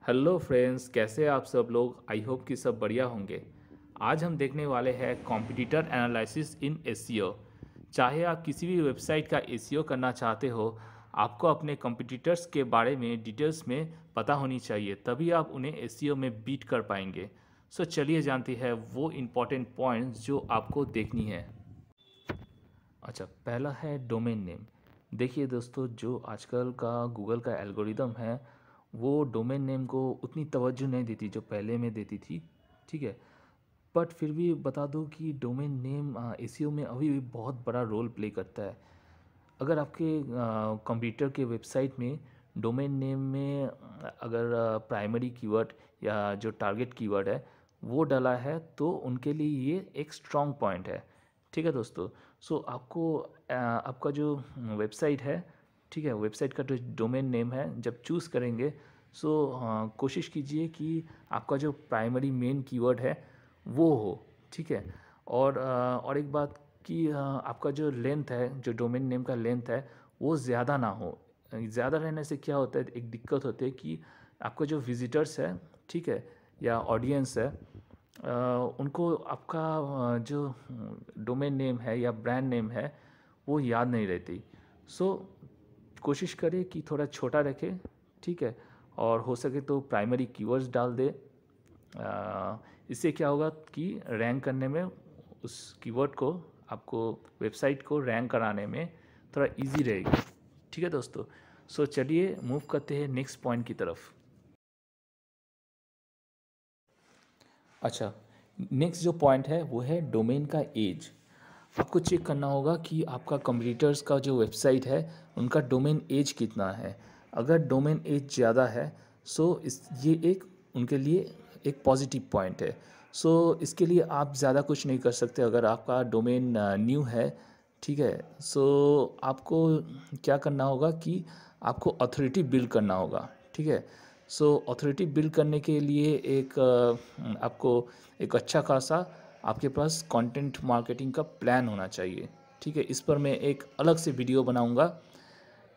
Hello friends, कैसे हैं आप सब लोग। आई होप कि सब बढ़िया होंगे। आज हम देखने वाले हैं कॉम्पिटिटर एनालिसिस इन एसईओ। चाहे आप किसी भी वेबसाइट का एसईओ करना चाहते हो, आपको अपने कॉम्पिटिटर्स के बारे में डिटेल्स में पता होनी चाहिए, तभी आप उन्हें एसईओ में बीट कर पाएंगे। सो चलिए जानते हैं वो इम्पॉर्टेंट पॉइंट्स जो आपको देखनी है। अच्छा, पहला है डोमेन नेम। देखिए दोस्तों, जो आजकल का गूगल का एल्गोरिदम है वो डोमेन नेम को उतनी तवज्जो नहीं देती जो पहले में देती थी। ठीक है, बट फिर भी बता दूं कि डोमेन नेम एसईओ में अभी भी बहुत बड़ा रोल प्ले करता है। अगर आपके कंप्यूटर के वेबसाइट में डोमेन नेम में अगर प्राइमरी कीवर्ड या जो टारगेट कीवर्ड है वो डाला है तो उनके लिए ये एक स्ट्रॉन्ग पॉइंट है। ठीक है दोस्तों। सो आपको आपका जो वेबसाइट है, ठीक है, वेबसाइट का जो डोमेन नेम है जब चूज़ करेंगे, सो कोशिश कीजिए कि आपका जो प्राइमरी मेन कीवर्ड है वो हो। ठीक है। और एक बात कि आपका जो लेंथ है, जो डोमेन नेम का लेंथ है वो ज़्यादा ना हो। ज़्यादा रहने से क्या होता है, एक दिक्कत होती है कि आपको जो विजिटर्स है, ठीक है, या ऑडियंस है, उनको आपका जो डोमेन नेम है या ब्रांड नेम है वो याद नहीं रहती। सो कोशिश करें कि थोड़ा छोटा रखें। ठीक है, और हो सके तो प्राइमरी कीवर्ड्स डाल दे। इससे क्या होगा कि रैंक करने में उस कीवर्ड को, आपको वेबसाइट को रैंक कराने में थोड़ा इजी रहेगी। ठीक है दोस्तों। सो चलिए मूव करते हैं नेक्स्ट पॉइंट की तरफ। अच्छा, नेक्स्ट जो पॉइंट है वो है डोमेन का एज। आपको चेक करना होगा कि आपका कंप्यूटर्स का जो वेबसाइट है उनका डोमेन एज कितना है। अगर डोमेन एज ज़्यादा है सो ये एक उनके लिए एक पॉजिटिव पॉइंट है। सो इसके लिए आप ज़्यादा कुछ नहीं कर सकते। अगर आपका डोमेन न्यू है, ठीक है, सो आपको क्या करना होगा कि आपको अथॉरिटी बिल्ड करना होगा। ठीक है। सो अथॉरिटी बिल्ड करने के लिए आपको एक अच्छा खासा आपके पास कंटेंट मार्केटिंग का प्लान होना चाहिए। ठीक है, इस पर मैं एक अलग से वीडियो बनाऊंगा।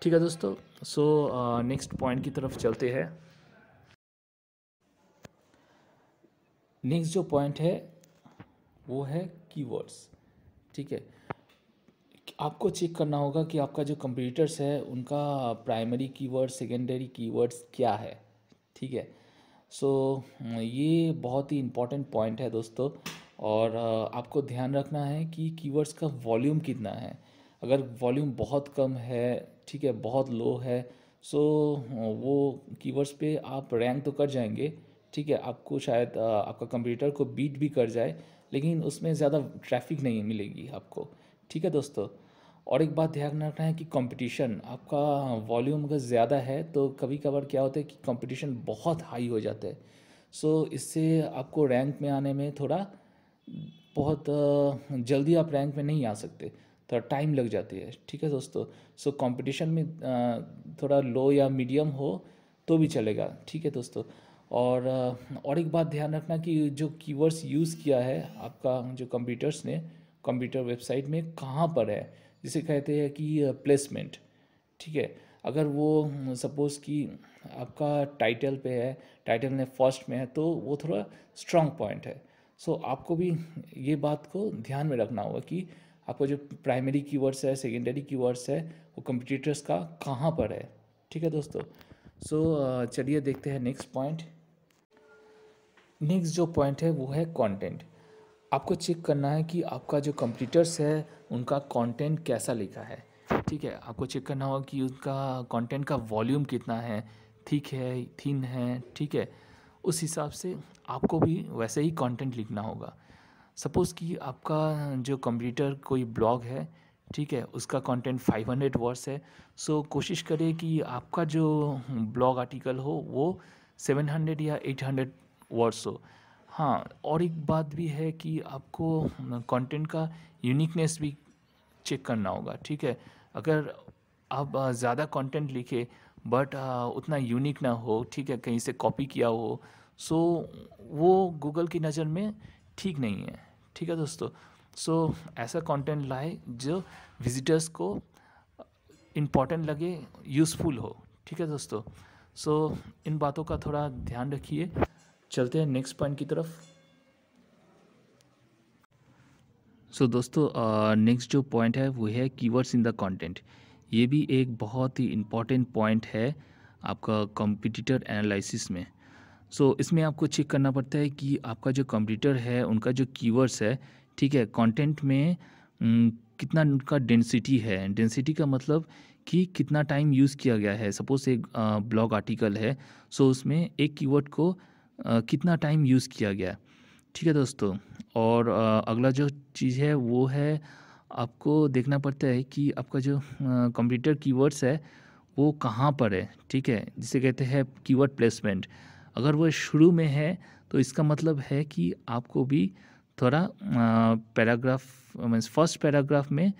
ठीक है दोस्तों। सो नेक्स्ट पॉइंट की तरफ चलते हैं। नेक्स्ट जो पॉइंट है वो है कीवर्ड्स। ठीक है, आपको चेक करना होगा कि आपका जो कंप्यूटर्स है उनका प्राइमरी कीवर्ड, सेकेंडरी कीवर्ड्स क्या है। ठीक है। सो ये बहुत ही इम्पॉर्टेंट पॉइंट है दोस्तों। और आपको ध्यान रखना है कि कीवर्ड्स का वॉल्यूम कितना है। अगर वॉल्यूम बहुत कम है, ठीक है, बहुत लो है, सो वो कीवर्ड्स पे आप रैंक तो कर जाएंगे। ठीक है, आपको शायद आपका कंप्यूटर को बीट भी कर जाए, लेकिन उसमें ज़्यादा ट्रैफिक नहीं मिलेगी आपको। ठीक है दोस्तों। और एक बात ध्यान रखना है कि कंपटीशन आपका वॉल्यूम अगर ज़्यादा है तो कभी कभार क्या होता है कि कंपटीशन बहुत हाई हो जाता है। सो इससे आपको रैंक में आने में थोड़ा बहुत जल्दी आप रैंक में नहीं आ सकते, थोड़ा टाइम लग जाती है। ठीक है दोस्तों। सो कंपटीशन में थोड़ा लो या मीडियम हो तो भी चलेगा। ठीक है दोस्तों। और एक बात ध्यान रखना कि जो कीवर्ड्स यूज़ किया है आपका जो कंप्यूटर्स ने कंप्यूटर वेबसाइट में कहाँ पर है, जिसे कहते हैं कि प्लेसमेंट। ठीक है, अगर वो सपोज़ कि आपका टाइटल पे है, टाइटल में फर्स्ट में है, तो वो थोड़ा स्ट्रॉन्ग पॉइंट है। सो आपको भी ये बात को ध्यान में रखना होगा कि आपको जो प्राइमरी कीवर्ड्स है, सेकेंडरी कीवर्ड्स है, वो कंप्यूटर्स का कहाँ पर है। ठीक है दोस्तों। सो चलिए देखते हैं नेक्स्ट पॉइंट। नेक्स्ट जो पॉइंट है वो है कंटेंट। आपको चेक करना है कि आपका जो कंप्यूटर्स है उनका कंटेंट कैसा लिखा है। ठीक है, आपको चेक करना होगा कि उनका कंटेंट का वॉल्यूम कितना है, थिक है, थिन है। ठीक है, उस हिसाब से आपको भी वैसे ही कंटेंट लिखना होगा। सपोज़ कि आपका जो कंप्यूटर कोई ब्लॉग है, ठीक है, उसका कंटेंट 500 वर्ड्स है। सो कोशिश करें कि आपका जो ब्लॉग आर्टिकल हो वो 700 या 800 वर्ड्स हो। हाँ, और एक बात भी है कि आपको कंटेंट का यूनिकनेस भी चेक करना होगा। ठीक है, अगर आप ज़्यादा कंटेंट लिखे बट उतना यूनिक ना हो, ठीक है, कहीं से कॉपी किया हो, सो वो गूगल की नज़र में ठीक नहीं है। ठीक है दोस्तों। सो ऐसा कंटेंट लाए जो विजिटर्स को इम्पॉर्टेंट लगे, यूज़फुल हो। ठीक है दोस्तों। सो इन बातों का थोड़ा ध्यान रखिए। चलते हैं नेक्स्ट पॉइंट की तरफ। सो दोस्तों, नेक्स्ट जो पॉइंट है वो है कीवर्ड्स इन द कंटेंट। ये भी एक बहुत ही इम्पॉर्टेंट पॉइंट है आपका कॉम्पिटिटर एनालिसिस में। सो इसमें आपको चेक करना पड़ता है कि आपका जो कंप्यूटर है उनका जो कीवर्ड्स है, ठीक है, कंटेंट में कितना उनका डेंसिटी है। डेंसिटी का मतलब कि कितना टाइम यूज़ किया गया है। सपोज एक ब्लॉग आर्टिकल है, सो उसमें एक कीवर्ड को कितना टाइम यूज़ किया गया, ठीक है दोस्तों। और अगला जो चीज़ है वो है आपको देखना पड़ता है कि आपका जो कंप्यूटर कीवर्ड्स है वो कहाँ पर है, ठीक है, जिसे कहते हैं कीवर्ड प्लेसमेंट। अगर वो शुरू में है तो इसका मतलब है कि आपको भी थोड़ा पैराग्राफ मीन्स फर्स्ट पैराग्राफ में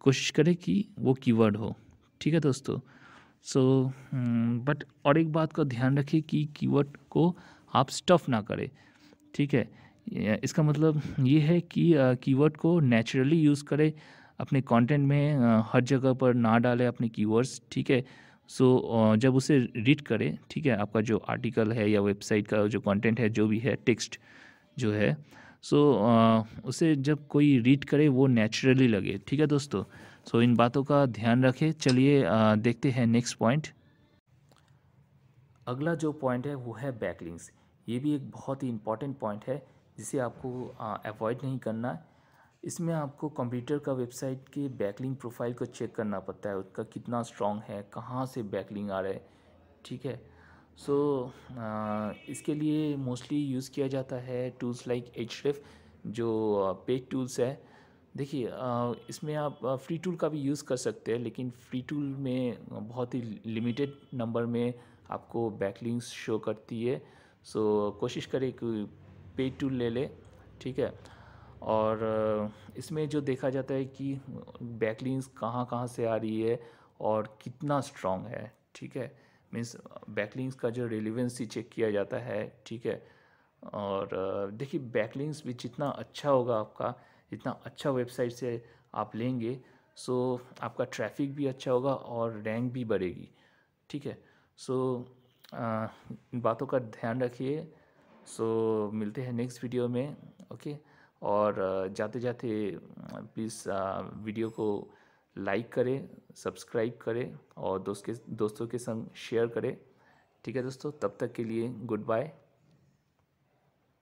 कोशिश करें कि वो कीवर्ड हो, ठीक है दोस्तों। सो बट और एक बात का ध्यान रखें कि कीवर्ड को आप स्टफ़ ना करें, ठीक है। इसका मतलब ये है कि कीवर्ड को नेचुरली यूज़ करें अपने कंटेंट में, हर जगह पर ना डालें अपने कीवर्ड्स, ठीक है। सो जब उसे रीड करें, ठीक है, आपका जो आर्टिकल है या वेबसाइट का जो कंटेंट है, जो भी है, टेक्स्ट जो है, सो उसे जब कोई रीड करे वो नेचुरली लगे, ठीक है दोस्तों। सो इन बातों का ध्यान रखें। चलिए देखते हैं नेक्स्ट पॉइंट। अगला जो पॉइंट है वो है बैकलिंक्स। ये भी एक बहुत ही इम्पॉर्टेंट पॉइंट है जिसे आपको अवॉइड नहीं करना है। इसमें आपको कंप्यूटर का वेबसाइट के बैकलिंक प्रोफाइल को चेक करना पड़ता है, उसका कितना स्ट्रॉन्ग है, कहाँ से बैकलिंक आ रहा है, ठीक है। सो इसके लिए मोस्टली यूज़ किया जाता है टूल्स लाइक एचरेफ, जो पेड टूल्स है। देखिए इसमें आप फ्री टूल का भी यूज़ कर सकते हैं, लेकिन फ्री टूल में बहुत ही लिमिटेड नंबर में आपको बैकलिंक्स शो करती है। सो कोशिश करें कि पेड टूल ले ले, ठीक है। और इसमें जो देखा जाता है कि बैकलिंक्स कहाँ कहाँ से आ रही है और कितना स्ट्रॉन्ग है, ठीक है। मीन्स बैकलिंक्स का जो रिलेवेंसी चेक किया जाता है, ठीक है। और देखिए बैकलिंक्स भी जितना अच्छा होगा आपका, जितना अच्छा वेबसाइट से आप लेंगे, सो आपका ट्रैफिक भी अच्छा होगा और रैंक भी बढ़ेगी, ठीक है। सो इन बातों का ध्यान रखिए। सो मिलते हैं नेक्स्ट वीडियो में, ओके। और जाते जाते प्लीज़ वीडियो को लाइक करें, सब्सक्राइब करें और दोस्तों के संग शेयर करें, ठीक है दोस्तों। तब तक के लिए गुड बाय।